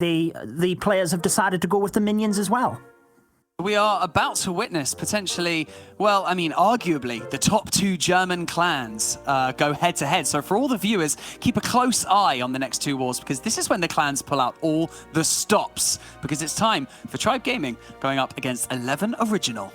the players have decided to go with the minions as well. We are about to witness potentially, well, I mean, arguably, the top two German clans go head-to-head. So for all the viewers, keep a close eye on the next two wars, because this is when the clans pull out all the stops, because it's time for Tribe Gaming going up against 11 Original.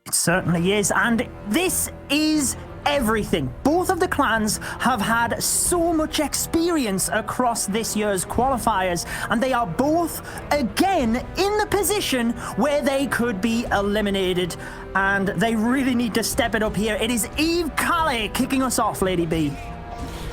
It certainly is, and this is everything. Both of the clans have had so much experience across this year's qualifiers, and they are both again in the position where they could be eliminated, and they really need to step it up here. It is Eve Calais kicking us off, Lady B.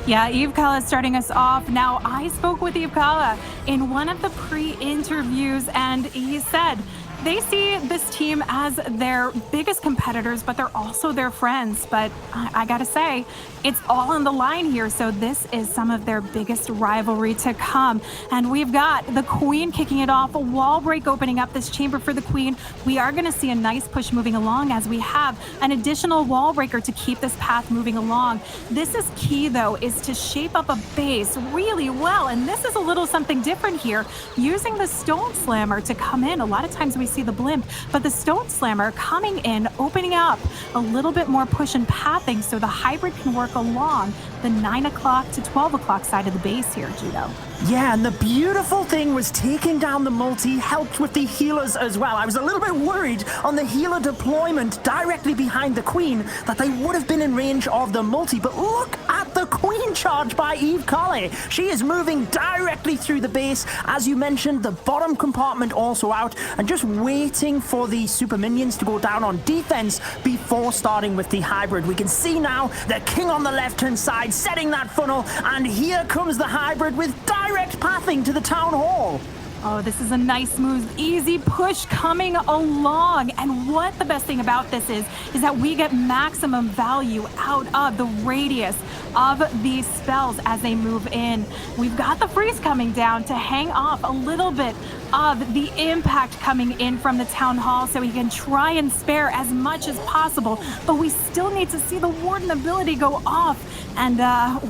Yeah, Eve Calais starting us off. Now, I spoke with Eve Calais in one of the pre-interviews, and he said they see this team as their biggest competitors, but they're also their friends. But I gotta say, it's all on the line here. So this is some of their biggest rivalry to come. And we've got the Queen kicking it off, a wall break opening up this chamber for the Queen. We are gonna see a nice push moving along as we have an additional wall breaker to keep this path moving along. This is key though, is to shape up a base really well. And this is a little something different here, using the Stone Slammer to come in. A lot of times we see the blimp, but the Stone Slammer coming in, opening up a little bit more push and pathing so the hybrid can work along the 9 o'clock to 12 o'clock side of the base here, Judo. Yeah, and the beautiful thing was taking down the multi helped with the healers as well. I was a little bit worried on the healer deployment directly behind the Queen that they would have been in range of the multi, but look at the Queen charge by Eve Calais. She is moving directly through the base. As you mentioned, the bottom compartment also out, and just waiting for the super minions to go down on defense before starting with the hybrid. We can see now the King on the left-hand side setting that funnel, and here comes the hybrid with direct pathing to the town hall. Oh, this is a nice, smooth, easy push coming along. And what the best thing about this is that we get maximum value out of the radius of these spells as they move in. We've got the freeze coming down to hang off a little bit of the impact coming in from the town hall, so we can try and spare as much as possible, but we still need to see the Warden ability go off, and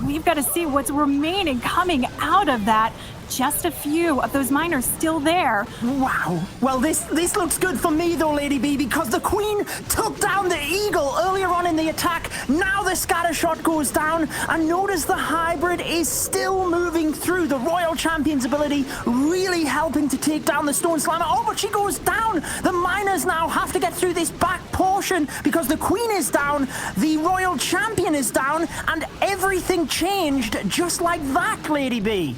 we've got to see what's remaining coming out of that. Just a few of those miners still there. Wow. Well, this looks good for me though, Lady B, because the Queen took down the Eagle earlier on in the attack. Now the scatter shot goes down, and notice the hybrid is still moving through. The Royal Champion's ability really helping to take down the Stone Slammer. Oh, but she goes down. The miners now have to get through this back portion because the Queen is down, the Royal Champion is down, and everything changed just like that, Lady B.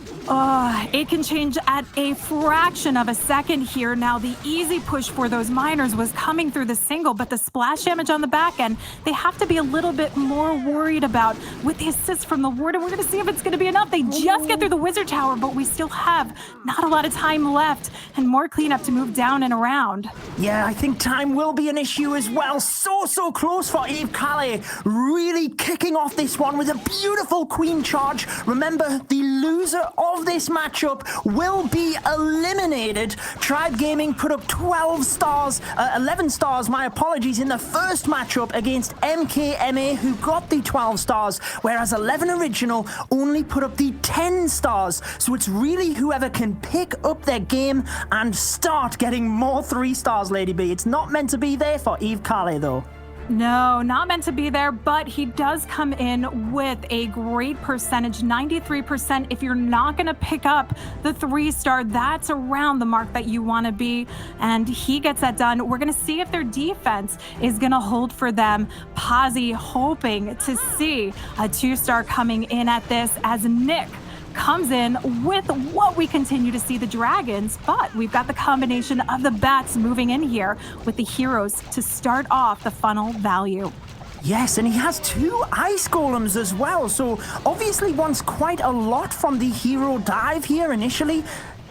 It can change at a fraction of a second here. Now, the easy push for those miners was coming through the single, but the splash damage on the back end, they have to be a little bit more worried about with the assist from the Warden. We're going to see if it's going to be enough. They just get through the Wizard Tower, but we still have not a lot of time left and more cleanup to move down and around. Yeah, I think time will be an issue as well. So close for Eve Calais. Really kicking off this one with a beautiful Queen charge. Remember, the loser of this matchup will be eliminated. Tribe Gaming put up 11 stars, my apologies, in the first matchup against MKMA, who got the 12 stars, whereas 11 Original only put up the 10 stars. So it's really whoever can pick up their game and start getting more 3 stars, Lady B. It's not meant to be there for Eve Calais, though. No, not meant to be there, but he does come in with a great percentage, 93%. If you're not going to pick up the 3-star, that's around the mark that you want to be, and he gets that done. We're going to see if their defense is going to hold for them. Posy hoping to see a 2-star coming in at this as Nick comes in with what we continue to see the dragons, but we've got the combination of the bats moving in here with the heroes to start off the funnel value. Yes, and he has 2 ice golems as well, so obviously wants quite a lot from the hero dive here initially.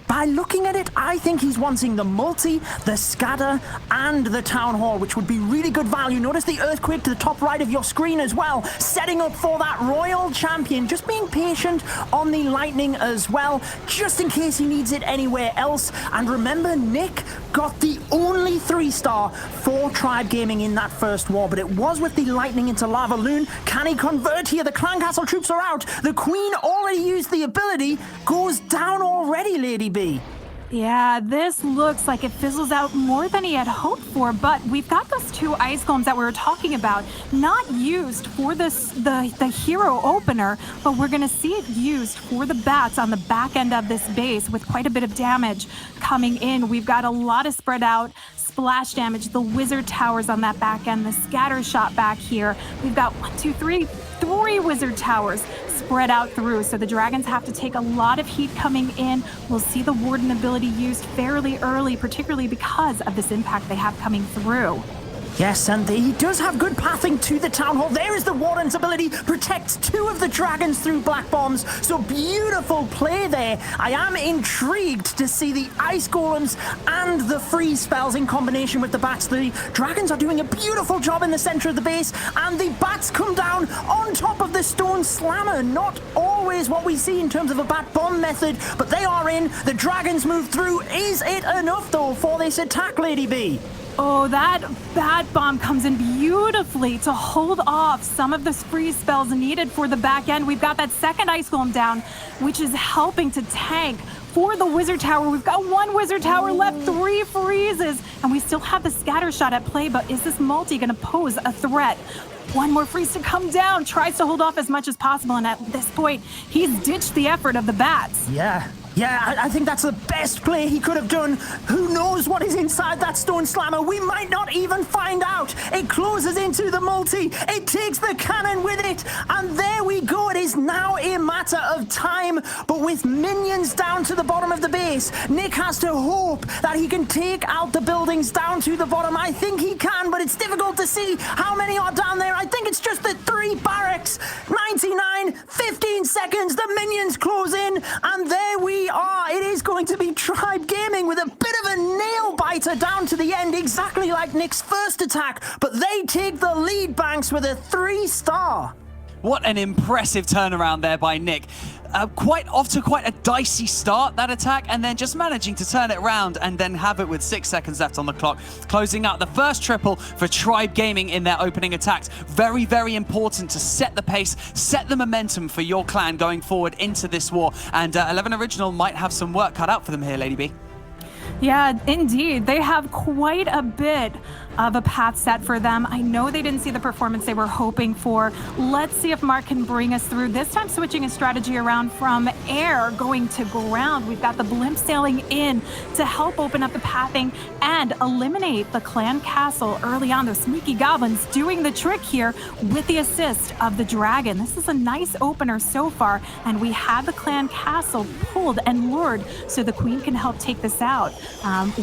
By looking at it, I think he's wanting the multi, the scatter, and the town hall, which would be really good value. Notice the earthquake to the top right of your screen as well, setting up for that Royal Champion. Just being patient on the lightning as well, just in case he needs it anywhere else. And remember, Nick got the only 3-star for Tribe Gaming in that first war, but it was with the lightning into Lava Loon. Can he convert here? The Clan Castle troops are out. The Queen already used the ability, goes down already. already, Lady B. Yeah, this looks like it fizzles out more than he had hoped for, but we've got those 2 ice golems that we were talking about, not used for the hero opener, but we're going to see it used for the bats on the back end of this base with quite a bit of damage coming in. We've got a lot of spread out splash damage, the wizard towers on that back end, the scatter shot back here. We've got 3 wizard towers spread out through, so the dragons have to take a lot of heat coming in. We'll see the warden ability used fairly early, particularly because of this impact they have coming through. Yes, and he does have good pathing to the town hall. There is the warden's ability, protects 2 of the dragons through black bombs. So beautiful play there. I am intrigued to see the ice golems and the freeze spells in combination with the bats. The dragons are doing a beautiful job in the center of the base, and the bats come down on top of the stone slammer. Not always what we see in terms of a bat bomb method, but they are in. The dragons move through. Is it enough though for this attack, Lady B? Oh, that bat bomb comes in beautifully to hold off some of the freeze spells needed for the back end. We've got that second ice golem down, which is helping to tank for the wizard tower. We've got 1 wizard tower left, 3 freezes, and we still have the scatter shot at play, but is this multi going to pose a threat? 1 more freeze to come down, tries to hold off as much as possible, and at this point, he's ditched the effort of the bats. Yeah, I think that's the best play he could have done. Who knows what is inside that stone slammer? We might not even find out. It closes into the multi. It takes the cannon with it. And there we go. It is now a matter of time. But with minions down to the bottom of the base, Nick has to hope that he can take out the buildings down to the bottom. I think he can, but it's difficult to see how many are down there. I think it's just the 3 barracks. 99, 15 seconds. The minions close in. And there we are. It is going to be Tribe Gaming with a bit of a nail biter down to the end, exactly like Nick's first attack, but they take the lead, Banks, with a 3-star. What an impressive turnaround there by Nick. Off to quite a dicey start, that attack, and then just managing to turn it around and then have it with 6 seconds left on the clock, closing out the first triple for Tribe Gaming in their opening attacks. Very, very important to set the pace, set the momentum for your clan going forward into this war, and 11 Original might have some work cut out for them here, Lady B. Yeah, indeed. They have quite a bit of a path set for them. I know they didn't see the performance they were hoping for. Let's see if Mark can bring us through. This time switching his strategy around from air going to ground. We've got the blimp sailing in to help open up the pathing and eliminate the clan castle early on. Those sneaky goblins doing the trick here with the assist of the dragon. This is a nice opener so far, and we have the clan castle pulled and lured so the queen can help take this out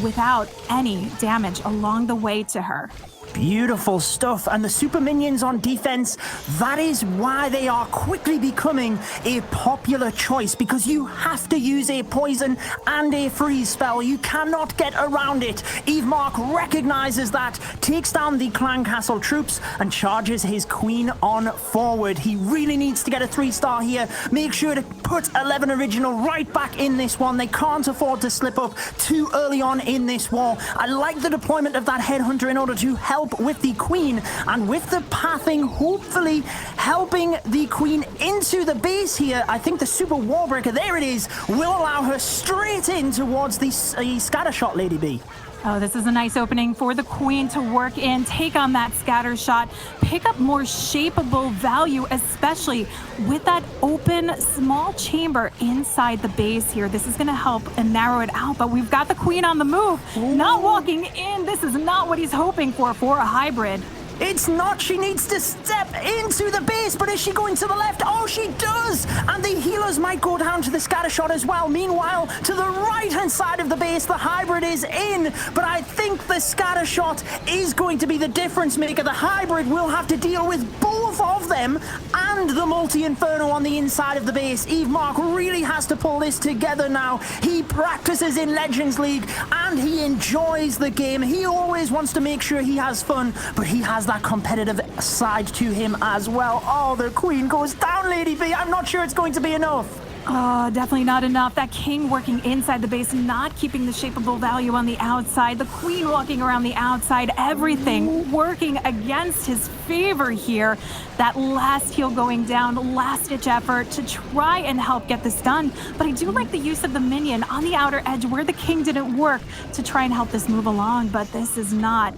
without any damage along the way to her. Beautiful stuff. And the super minions on defense, that is why they are quickly becoming a popular choice, because you have to use a poison and a freeze spell. You cannot get around it. Eve Mark recognizes that, takes down the clan castle troops and charges his queen on forward. He really needs to get a 3-star here. Make sure to put 11 Original right back in this one. They can't afford to slip up too early on in this war. I like the deployment of that headhunter in order to help with the queen, and with the pathing hopefully helping the queen into the base here. I think the super warbreaker, there it is, will allow her straight in towards the scatter shot, Lady B. Oh, this is a nice opening for the queen to work in, take on that scatter shot, pick up more shapeable value, especially with that open small chamber inside the base here. This is going to help and narrow it out, but we've got the queen on the move, not walking in. This is not what he's hoping for a hybrid. It's not. She needs to step into the base, but is she going to the left? Oh, she does! And the healers might go down to the scatter shot as well. Meanwhile, to the right-hand side of the base, the hybrid is in, but I think the scatter shot is going to be the difference maker. The hybrid will have to deal with both of them and the multi-inferno on the inside of the base. Eve Mark really has to pull this together now. He practices in Legends League and he enjoys the game. He always wants to make sure he has fun, but he has that competitive side to him as well. Oh, the queen goes down, Lady B. I'm not sure it's going to be enough. Oh, definitely not enough. That king working inside the base, not keeping the shapeable value on the outside. The queen walking around the outside. Everything working against his favor here. That last heal going down, last-ditch effort to try and help get this done. But I do like the use of the minion on the outer edge where the king didn't work to try and help this move along. But this is not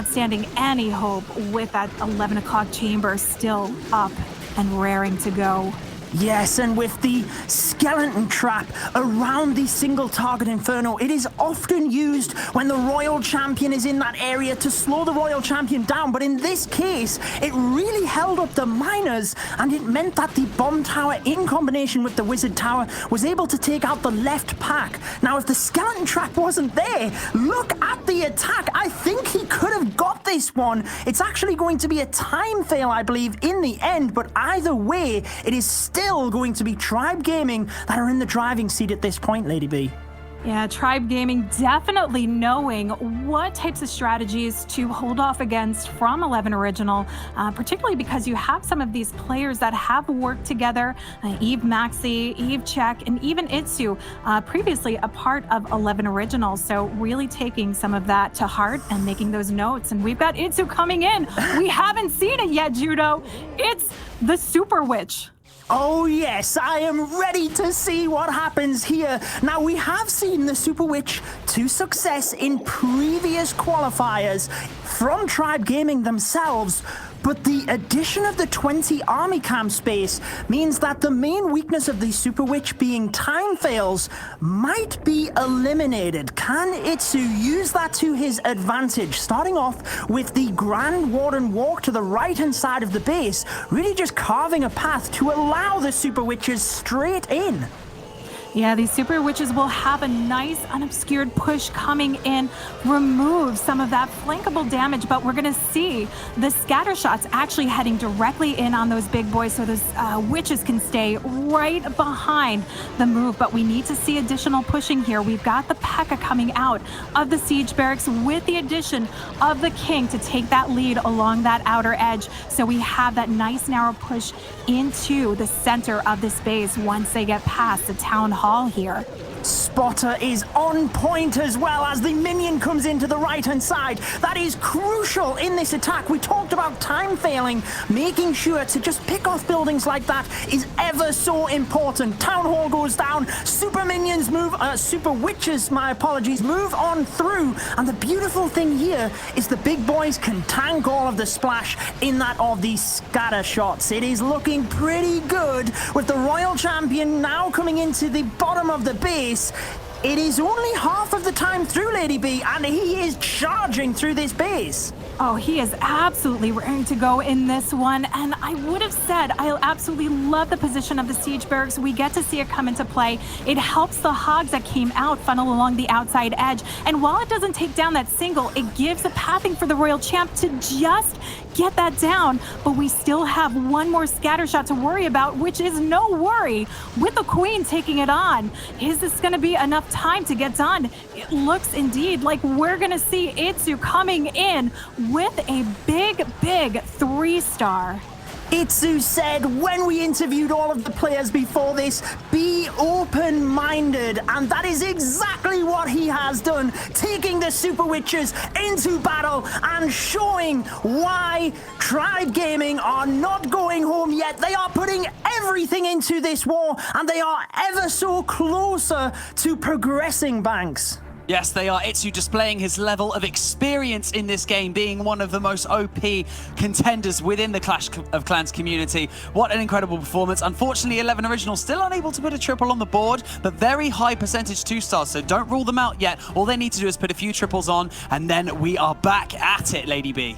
standing any hope with that 11 o'clock chamber still up and raring to go. Yes, and with the skeleton trap around the single target inferno, it is often used when the royal champion is in that area to slow the royal champion down. But in this case, it really held up the miners, and it meant that the bomb tower in combination with the wizard tower was able to take out the left pack. Now, if the skeleton trap wasn't there, look at the attack. I think he could have got this one. It's actually going to be a time fail, I believe, in the end, but either way, it is still going to be Tribe Gaming that are in the driving seat at this point, Lady B. Yeah, Tribe Gaming definitely knowing what types of strategies to hold off against from 11 Original, particularly because you have some of these players that have worked together, Eve Maxi, Eve Check, and even Itsu, previously a part of 11 Original. So really taking some of that to heart and making those notes. And we've got Itsu coming in. We haven't seen it yet, Judo. It's the Super Witch. Oh yes, I am ready to see what happens here. Now, we have seen the Super Witch to success in previous qualifiers from Tribe Gaming themselves, but the addition of the 20 army camp space means that the main weakness of the Super Witch being time fails might be eliminated. Can Itsu use that to his advantage? Starting off with the Grand Warden walk to the right-hand side of the base, really just carving a path to allow the Super Witches straight in. Yeah, these Super Witches will have a nice unobscured push coming in, remove some of that flankable damage, but we're going to see the scatter shots actually heading directly in on those big boys so those witches can stay right behind the move. But we need to see additional pushing here. We've got the P.E.K.K.A. coming out of the siege barracks with the addition of the king to take that lead along that outer edge. So we have that nice narrow push into the center of this base once they get past the town hall here. Spotter is on point as well as the minion comes into the right-hand side. That is crucial in this attack. We talked about time failing. Making sure to just pick off buildings like that is ever so important. Town hall goes down. Super minions move, super witches, my apologies, move on through. And the beautiful thing here is the big boys can tank all of the splash in that of these scatter shots. It is looking pretty good with the royal champion now coming into the bottom of the base. It is only half of the time through, Lady B, and he is charging through this base. Oh, he is absolutely raring to go in this one. And I would have said I absolutely love the position of the siege barracks. We get to see it come into play. It helps the hogs that came out funnel along the outside edge. And while it doesn't take down that single, it gives the pathing for the royal champ to just get that down. But we still have one more scatter shot to worry about, which is no worry with the queen taking it on. Is this going to be enough time to get done? It looks indeed like we're going to see Itsu coming in with a big 3-star. Itsu said when we interviewed all of the players before this, be open-minded, and that is exactly what he has done, taking the Super Witches into battle and showing why Tribe Gaming are not going home yet. They are putting everything into this war, and they are ever so closer to progressing, Banks. Yes, they are. Itsu displaying his level of experience in this game, being one of the most OP contenders within the Clash of Clans community. What an incredible performance. Unfortunately, 11 Original still unable to put a triple on the board, but very high percentage 2-stars, so don't rule them out yet. All they need to do is put a few triples on, and then we are back at it, Lady B.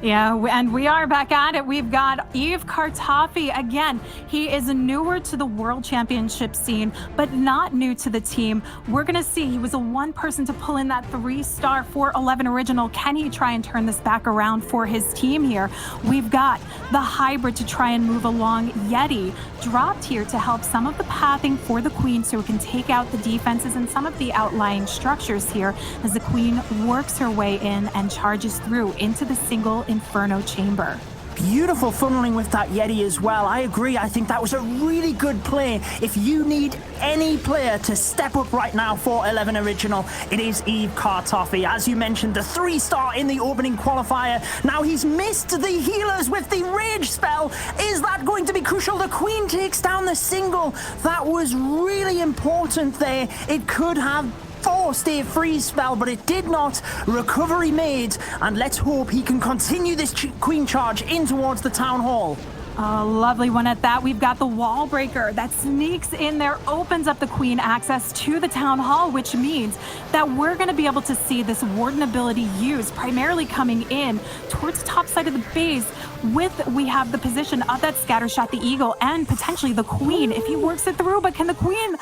Yeah, and we are back at it. We've got Eve Kartoffy. Again, he is newer to the World Championship scene, but not new to the team. We're going to see. He was a one person to pull in that 3-star for 11 Original. Can he try and turn this back around for his team here? We've got the hybrid to try and move along. Yeti dropped here to help some of the pathing for the queen so it can take out the defenses and some of the outlying structures here as the queen works her way in and charges through into the single Inferno chamber. Beautiful funneling with that Yeti as well. I agree. I think that was a really good play. If you need any player to step up right now for 11 Original, it is Eve Kartoffee. As you mentioned, the 3-star in the opening qualifier. Now he's missed the healers with the Rage spell. Is that going to be crucial? The Queen takes down the single. That was really important there. It could have forced a freeze spell, but it did not. Recovery made, and let's hope he can continue this Queen charge in towards the Town Hall. A lovely one at that. We've got the wall breaker that sneaks in there, opens up the Queen access to the Town Hall, which means that we're going to be able to see this Warden ability used, primarily coming in towards the top side of the base. We have the position of that Scattershot, the Eagle, and potentially the Queen if he works it through. But can the Queen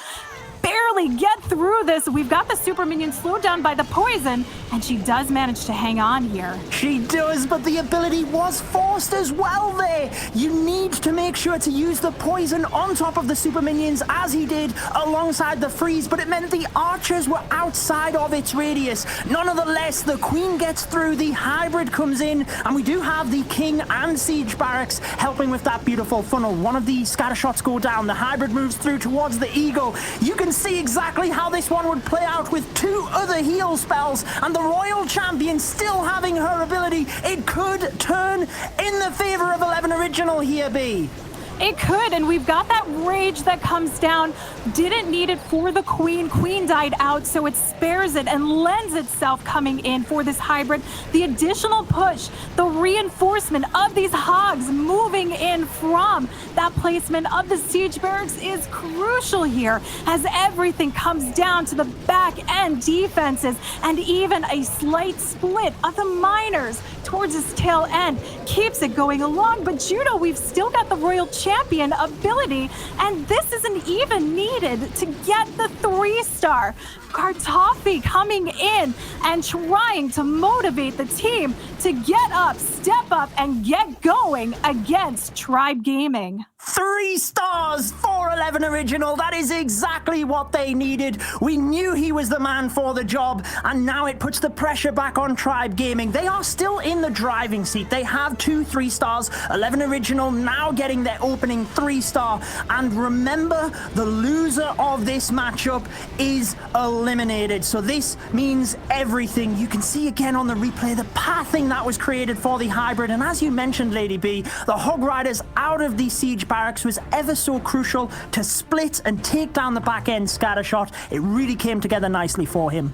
barely get through this? We've got the super minion slowed down by the poison, and she does manage to hang on here. She does, but the ability was forced as well there. You need to make sure to use the poison on top of the super minions, as he did alongside the freeze, but it meant the archers were outside of its radius. Nonetheless, the Queen gets through, the hybrid comes in, and we do have the King and Siege Barracks helping with that beautiful funnel. One of the scatter shots go down, the hybrid moves through towards the Eagle. You can see exactly how this one would play out with 2 other heal spells, and the Royal Champion still having her ability. It could turn in the favor of 11 Original here, B. It could, and we've got that rage that comes down. Didn't need it for the Queen. Queen died out, so it spares it and lends itself coming in for this hybrid. The additional push, the reinforcement of these hogs moving in from that placement of the siege barracks is crucial here, as everything comes down to the back end defenses, and even a slight split of the miners towards its tail end keeps it going along. But Judo, we've still got the Royal Champion ability, and this isn't even needed to get the 3-star. Kartoffee coming in and trying to motivate the team to get up, step up, and get going against Tribe Gaming. 3 stars for 11 Original. That is exactly what they needed. We knew he was the man for the job, and now it puts the pressure back on Tribe Gaming. They are still in the driving seat. They have 2 3-stars. 11 Original now getting their opening 3-star. And remember, the loser of this matchup is eliminated. So this means everything. You can see again on the replay the pathing that was created for the hybrid. And as you mentioned, Lady B, the Hog Riders out of the siege barracks was ever so crucial to split and take down the back end scattershot. It really came together nicely for him.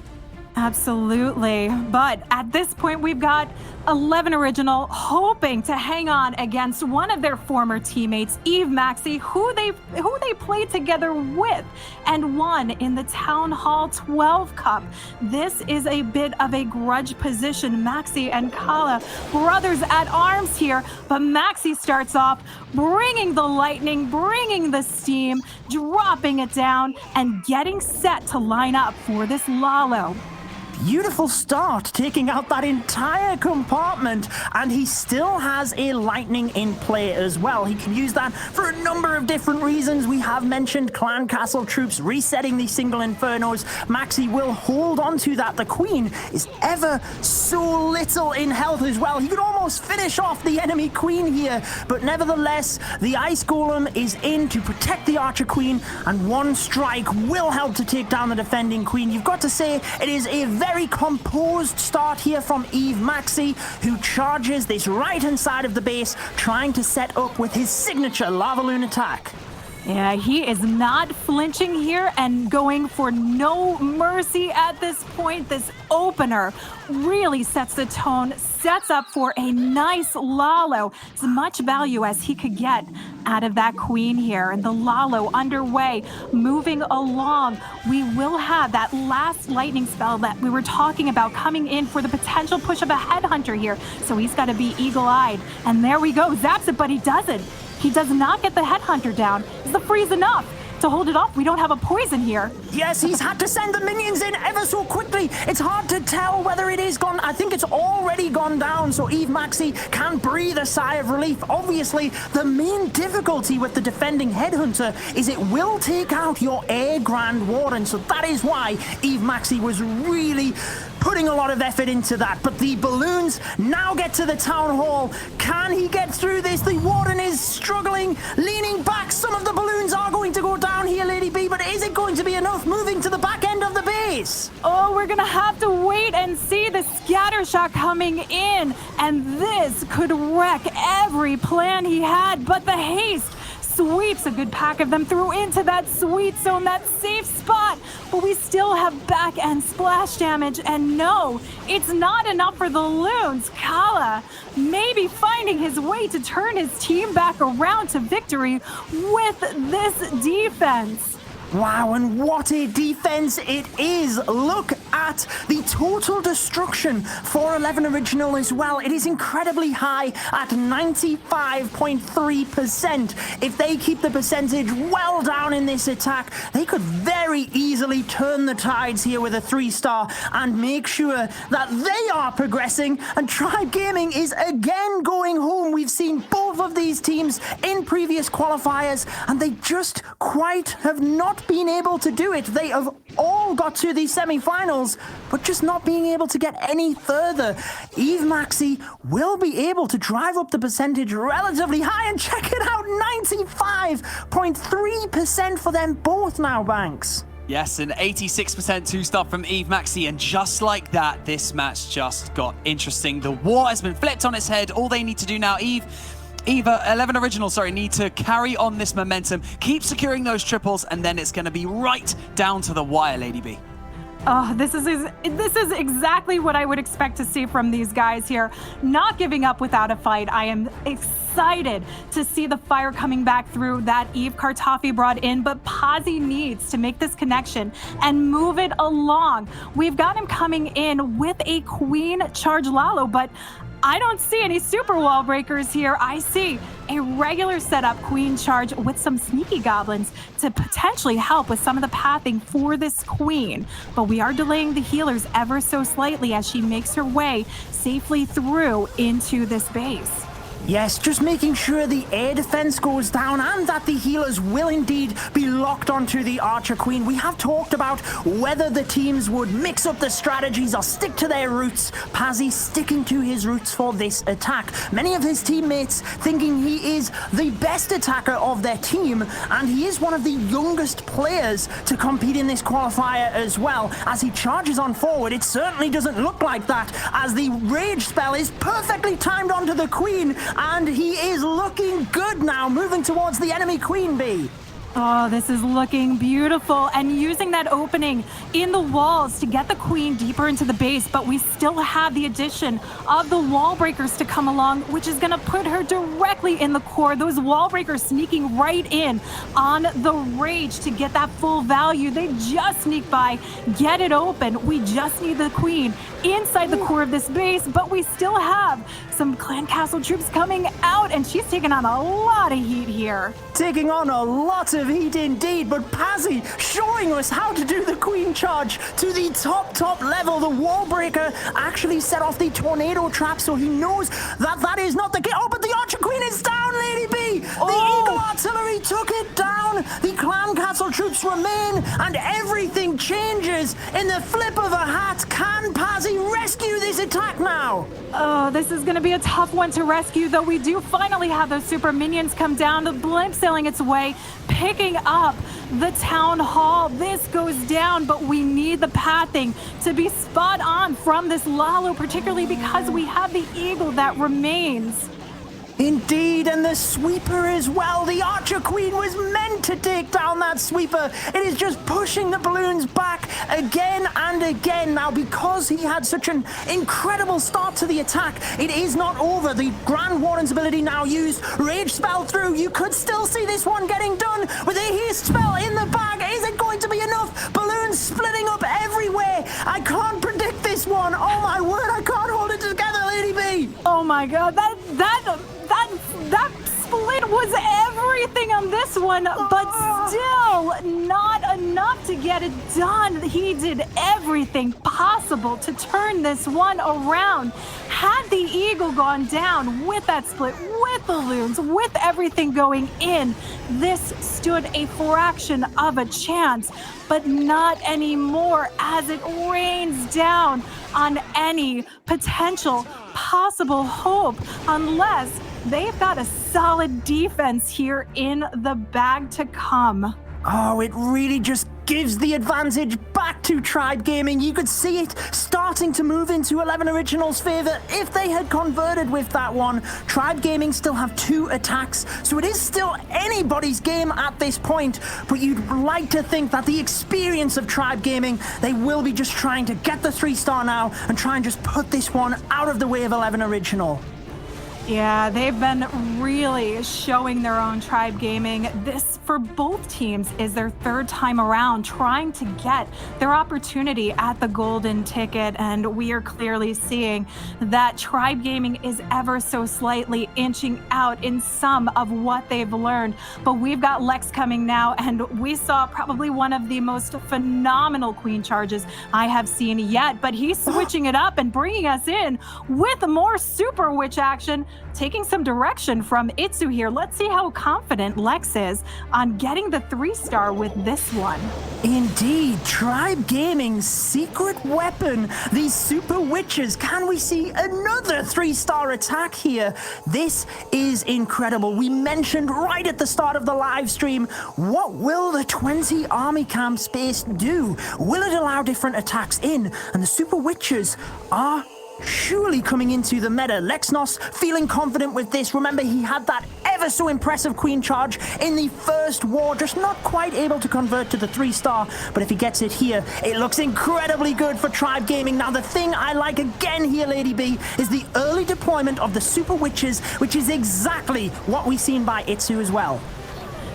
Absolutely. But at this point, we've got 11 Original hoping to hang on against one of their former teammates, Eve Maxey, who they played together with and won in the Town Hall 12 Cup. This is a bit of a grudge position. Maxey and Kala, brothers at arms here, but Maxey starts off bringing the lightning, bringing the steam, dropping it down, and getting set to line up for this Lalo. Beautiful start, taking out that entire compartment, and he still has a lightning in play as well. He can use that for a number of different reasons. We have mentioned clan castle troops resetting these single infernos. Maxey will hold on to that. The Queen is ever so little in health as well. He could almost finish off the enemy Queen here, but nevertheless, the Ice Golem is in to protect the Archer Queen, and one strike will help to take down the defending Queen. You've got to say it is a very composed start here from Eve Maxey, who charges this right-hand side of the base, trying to set up with his signature Lava Loon attack. Yeah, he is not flinching here and going for no mercy at this point. This opener really sets the tone, sets up for a nice Lalo. As much value as he could get out of that Queen here. And the Lalo underway, moving along. We will have that last lightning spell that we were talking about coming in for the potential push of a headhunter here. So he's got to be eagle-eyed. And there we go. Zaps it, but he doesn't. He does not get the headhunter down. Is the freeze enough to hold it off? We don't have a poison here. Yes, he's had to send the minions in ever so quickly. It's hard to tell whether it is gone. I think it's already gone down, so Eve Maxey can breathe a sigh of relief. Obviously, the main difficulty with the defending headhunter is it will take out your Air Grand Warden, so that is why Eve Maxey was really putting a lot of effort into that. But the balloons now get to the town hall. Can he get through this? The warden is struggling, leaning back. Some of the balloons are going to go down here, Lady B, but is it going to be enough moving to the back end of the base? Oh, we're gonna have to wait and see the scatter shot coming in, and this could wreck every plan he had. But the haste sweeps a good pack of them through into that sweet zone, that safe spot. But we still have back end splash damage, and no, it's not enough for the Loons. Kala maybe finding his way to turn his team back around to victory with this defense. Wow, and what a defense it is. Look at the total destruction for 11 Original as well. It is incredibly high at 95.3%. If they keep the percentage well down in this attack, they could very easily turn the tides here with a 3-star and make sure that they are progressing. And Tribe Gaming is again going home. We've seen both of these teams in previous qualifiers, and they just quite have not been able to do it. They have all got to the semi-finals, but just not being able to get any further. Eve Maxi will be able to drive up the percentage relatively high, and check it out, 95.3% for them both now, Banks. Yes, an 86% 2-star from Eve Maxi, and just like that, this match just got interesting. The war has been flipped on its head. All they need to do now, Eve, 11 Original, need to carry on this momentum, keep securing those triples, and then it's going to be right down to the wire, Lady B. Oh, this is exactly what I would expect to see from these guys here. Not giving up without a fight. I am excited to see the fire coming back through that Eve Kartoffee brought in, but Pazzi needs to make this connection and move it along. We've got him coming in with a Queen Charge Lalo, but I don't see any super wall breakers here. I see a regular setup Queen Charge with some sneaky goblins to potentially help with some of the pathing for this Queen. But we are delaying the healers ever so slightly as she makes her way safely through into this base. Yes, just making sure the air defense goes down and that the healers will indeed be locked onto the Archer Queen. We have talked about whether the teams would mix up the strategies or stick to their roots. Pazzi sticking to his roots for this attack. Many of his teammates thinking he is the best attacker of their team, and he is one of the youngest players to compete in this qualifier as well. As he charges on forward, it certainly doesn't look like that, as the rage spell is perfectly timed onto the Queen, and he is looking good now, moving towards the enemy Queen Bee. Oh, this is looking beautiful, and using that opening in the walls to get the Queen deeper into the base, but we still have the addition of the wall breakers to come along, which is going to put her directly in the core. Those wall breakers sneaking right in on the rage to get that full value. They just sneak by, get it open. We just need the Queen inside the core of this base, but we still have some Clan Castle troops coming out, and she's taking on a lot of heat here. Taking on a lot of heat indeed, but Pazzi showing us how to do the Queen Charge to the top level. The wall breaker actually set off the tornado trap, so he knows that that is not the case. Oh, but the Archer Queen is down, Lady B! The Eagle Artillery took it down. The Clan Castle troops remain, and everything changes in the flip of a hat. Can Pazzi rescue this attack now? Oh, this is going to be a tough one to rescue, though we do finally have those super minions come down. The blimp sailing its way, picking up the town hall. This goes down, but we need the pathing to be spot on from this Lalo, particularly because we have the Eagle that remains. Indeed, and the sweeper as well. The Archer Queen was meant to take down that sweeper. It is just pushing the balloons back again and again. Now, because he had such an incredible start to the attack, it is not over. The Grand Warden's ability now used. Rage spell through. You could still see this one getting done with a haste spell in the bag. Is it going to be enough? Balloons splitting up everywhere. I can't predict this one. Oh my word, I can't hold it together, Lady B. Oh my god, that split was everything on this one, but still not enough to get it done. He did everything possible to turn this one around. Had the Eagle gone down with that split, with balloons, with everything going in, this stood a fraction of a chance, but not anymore as it rains down on any potential possible hope unless they've got a solid defense here in the bag to come. Oh, it really just gives the advantage back to Tribe Gaming. You could see it starting to move into 11 Original's favor if they had converted with that one. Tribe Gaming still have 2 attacks, so it is still anybody's game at this point, but you'd like to think that the experience of Tribe Gaming, they will be just trying to get the 3-star now and try and just put this one out of the way of 11 Original. Yeah, they've been really showing their own. Tribe Gaming. This, for both teams, is their 3rd time around trying to get their opportunity at the golden ticket, and we are clearly seeing that Tribe Gaming is ever so slightly inching out in some of what they've learned. But we've got Lex coming now, and we saw probably one of the most phenomenal queen charges I have seen yet, but he's switching it up and bringing us in with more Super Witch action, taking some direction from Itsu here. Let's see how confident Lex is on getting the 3-star with this one. Indeed, Tribe Gaming's secret weapon, these Super Witches. Can we see another 3-star attack here? This is incredible. We mentioned right at the start of the live stream, what will the 20 army camp space do? Will it allow different attacks in? And the Super Witches are surely coming into the meta. Lexnos feeling confident with this. Remember, he had that ever so impressive queen charge in the first war, just not quite able to convert to the 3-star, but if he gets it here, it looks incredibly good for Tribe Gaming. Now, the thing I like again here, Lady B, is the early deployment of the Super Witches, which is exactly what we've seen by Itsu as well.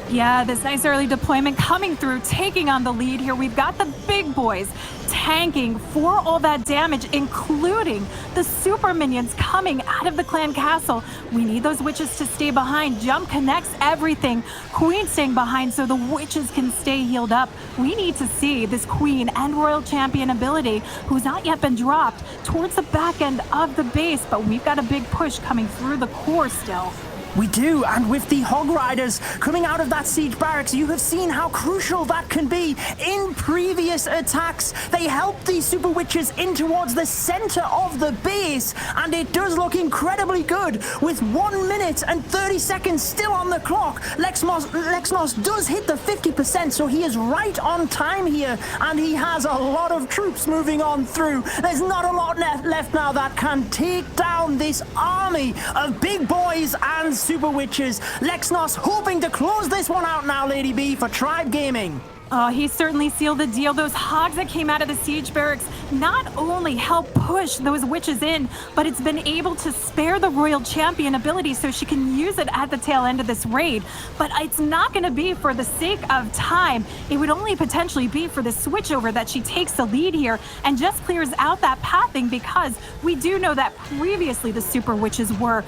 Yeah, this nice early deployment coming through, taking on the lead here. We've got the big boys tanking for all that damage, including the super minions coming out of the clan castle. We need those witches to stay behind. Jump connects everything. Queen staying behind so the witches can stay healed up. We need to see this queen and royal champion ability, who's not yet been dropped, towards the back end of the base, but we've got a big push coming through the core still. We do, and with the Hog Riders coming out of that siege barracks, you have seen how crucial that can be. In previous attacks, they help these Super Witches in towards the center of the base, and it does look incredibly good. With 1 minute and 30 seconds still on the clock, Lexnos does hit the 50%, so he is right on time here, and he has a lot of troops moving on through. There's not a lot left now that can take down this army of big boys and Super Witches. Lexnos hoping to close this one out now, Lady B, for Tribe Gaming. Oh, he certainly sealed the deal. Those hogs that came out of the siege barracks not only help push those witches in, but it's been able to spare the royal champion ability so she can use it at the tail end of this raid. But it's not going to be for the sake of time. It would only potentially be for the switchover that she takes the lead here and just clears out that pathing, because we do know that previously the super witches were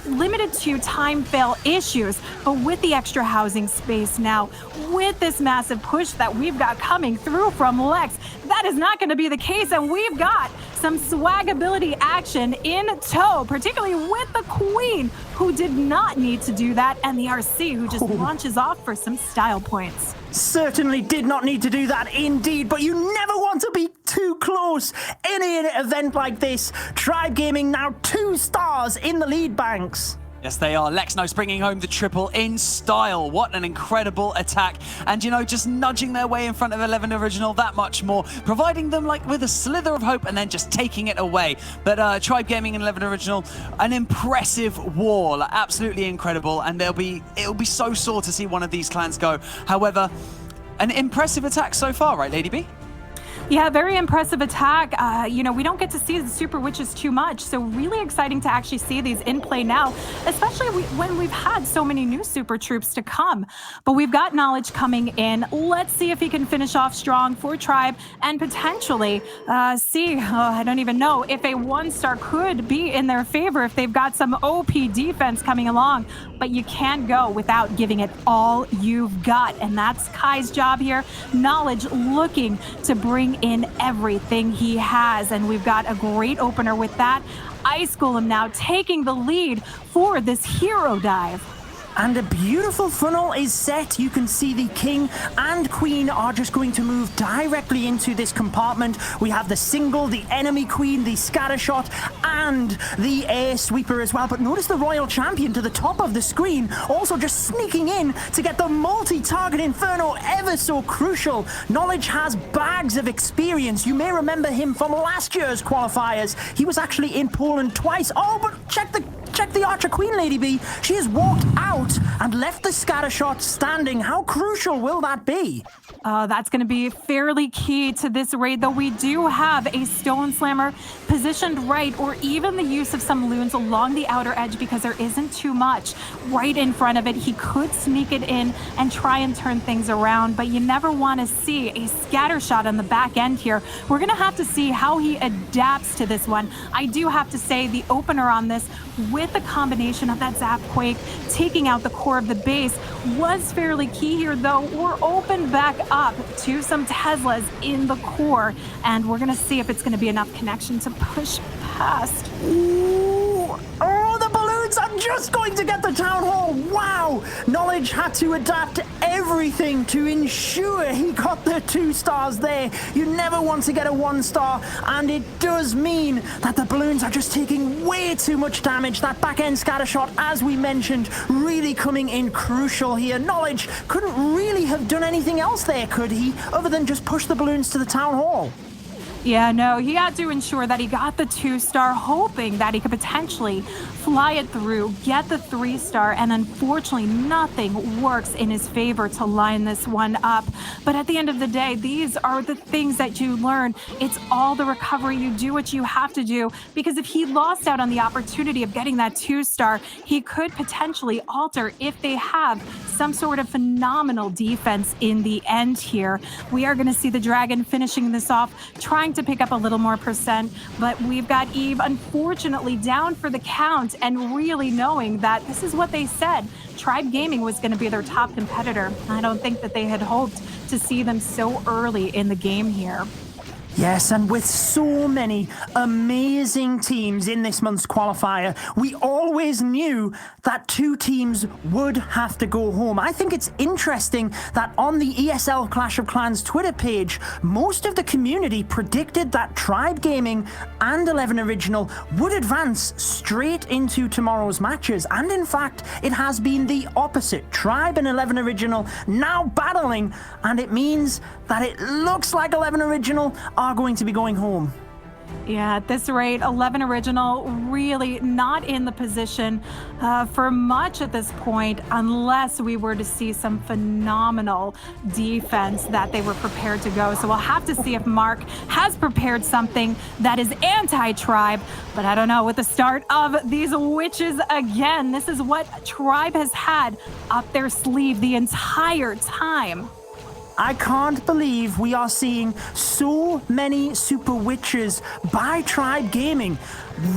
limited to time fail issues, but with the extra housing space now, with this massive push that we've got coming through from Lex, that is not going to be the case, and we've got some swag ability action in tow, particularly with the Queen, who did not need to do that, and the RC, who just launches off for some style points. Certainly did not need to do that indeed, but you never want to be too close in an event like this. Tribe Gaming now 2 stars in the lead banks. Yes, they are. Lexnos bringing home the triple in style. What an incredible attack. And, you know, just nudging their way in front of 11 Original that much more, providing them like with a slither of hope and then just taking it away. But Tribe Gaming and 11 Original, an impressive war. Like, absolutely incredible. And it'll be so sore to see one of these clans go. However, an impressive attack so far, right, Lady B? Yeah, very impressive attack. You know, we don't get to see the Super Witches too much, so really exciting to actually see these in play now, especially when we've had so many new Super Troops to come. But we've got Knowledge coming in. Let's see if he can finish off strong for Tribe and potentially I don't even know if a 1-star could be in their favor if they've got some OP defense coming along. But you can't go without giving it all you've got, and that's Kai's job here. Knowledge looking to bring in everything he has, and we've got a great opener with that. Ice Golem now taking the lead for this hero dive. And a beautiful funnel is set. You can see the king and queen are just going to move directly into this compartment. We have the single, the enemy queen, the scattershot, and the air sweeper as well. But notice the royal champion to the top of the screen, also just sneaking in to get the multi-target inferno, ever so crucial. Knowledge has bags of experience. You may remember him from last year's qualifiers. He was actually in Poland twice. Oh, but check the Archer Queen, Lady B. She has walked out and left the scattershot standing. How crucial will that be? That's going to be fairly key to this raid, though we do have a Stone Slammer positioned right, or even the use of some loons along the outer edge because there isn't too much right in front of it. He could sneak it in and try and turn things around, but you never want to see a scatter shot on the back end here. We're going to have to see how he adapts to this one. I do have to say the opener on this, with the combination of that Zap Quake taking out the core of the base, was fairly key here, though. We're open back up to some Teslas in the core, and we're going to see if it's going to be enough connection to push past. Ooh. Oh, the balloons are just going to get the town hall. Wow. Knowledge had to adapt everything to ensure he got the 2 stars there. You never want to get a 1 star, and it does mean that the balloons are just taking way too much damage. That back end scatter shot, as we mentioned, really coming in crucial here. Knowledge couldn't really have done anything else there, could he, other than just push the balloons to the town hall? Yeah, no, he had to ensure that he got the 2-star, hoping that he could potentially fly it through, get the 3-star, and unfortunately nothing works in his favor to line this one up. But at the end of the day, these are the things that you learn. It's all the recovery. You do what you have to do, because if he lost out on the opportunity of getting that 2-star, he could potentially alter if they have some sort of phenomenal defense in the end here. We are going to see the Dragon finishing this off, trying to pick up a little more percent, but we've got Eve unfortunately down for the count, and really knowing that this is what they said, Tribe Gaming was going to be their top competitor. I don't think that they had hoped to see them so early in the game here. Yes, and with so many amazing teams in this month's qualifier, we always knew that 2 teams would have to go home. I think it's interesting that on the ESL Clash of Clans Twitter page, most of the community predicted that Tribe Gaming and 11 Original would advance straight into tomorrow's matches. And in fact, it has been the opposite. Tribe and 11 Original now battling, and it means that it looks like 11 Original are going to be going home. Yeah, at this rate, 11 Original really not in the position for much at this point, unless we were to see some phenomenal defense that they were prepared to go. So we'll have to see if Mark has prepared something that is anti-Tribe. But I don't know, with the start of these witches again, this is what Tribe has had up their sleeve the entire time. I can't believe we are seeing so many super witches by Tribe Gaming,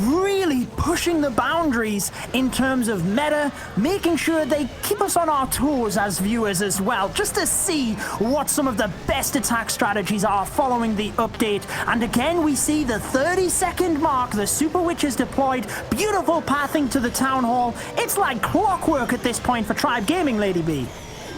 really pushing the boundaries in terms of meta, making sure they keep us on our toes as viewers as well, just to see what some of the best attack strategies are following the update. And again, we see the 30-second mark, the super witches deployed, beautiful pathing to the town hall. It's like clockwork at this point for Tribe Gaming, Lady B.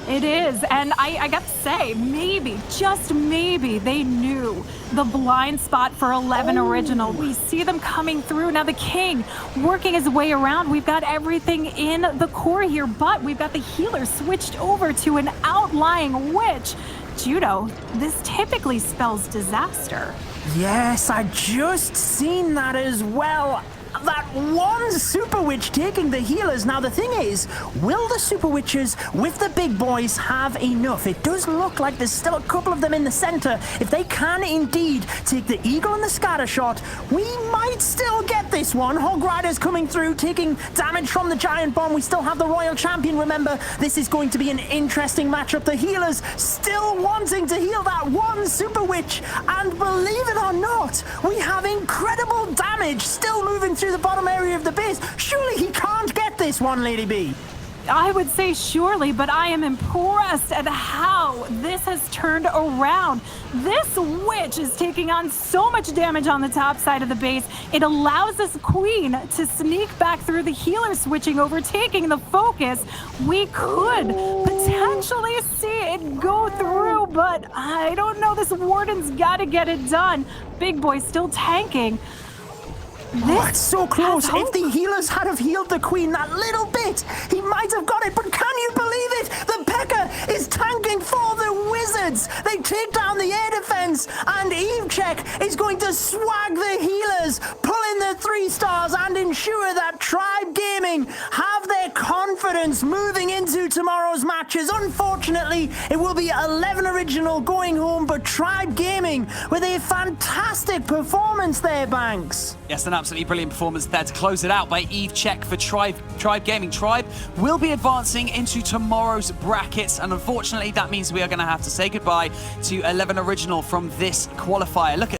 It is, and I got to say, maybe, just maybe, they knew the blind spot for 11 Original. We see them coming through. Now the King working his way around. We've got everything in the core here, but we've got the healer switched over to an outlying witch. Judo, this typically spells disaster. Yes, I just seen that as well. That one super witch taking the healers. Now the thing is, will the super witches with the big boys have enough? It does look like there's still a couple of them in the center. If they can indeed take the eagle and the scatter shot, we might still get this one. Hog Riders coming through, taking damage from the giant bomb. We still have the royal champion. Remember, this is going to be an interesting matchup. The healers still wanting to heal that one super witch, and believe it or not, we have incredible damage still moving through the bottom area of the base. Surely he can't get this one, Lady B. I would say surely, but I am impressed at how this has turned around. This witch is taking on so much damage on the top side of the base. It allows this queen to sneak back through the healer switching over, taking the focus. We could potentially see it go through, but I don't know. This warden's got to get it done. Big boy still tanking. Oh, it's so close. If the healers had have healed the queen that little bit, he might have got it. But can you believe it? The P.E.K.K.A. is tanking for the Wizards. They take down the air defense, and Evechek is going to swag the healers, pull in the 3 stars, and ensure that Tribe Gaming have their confidence moving into tomorrow's matches. Unfortunately, it will be 11 Original going home, but Tribe Gaming with a fantastic performance there, Banks. Yes, an absolutely brilliant performance there to close it out by Evechek for Tribe Gaming. Tribe will be advancing into tomorrow's brackets, and unfortunately that means we are going to have to say goodbye to 11 Original from this qualifier. Look at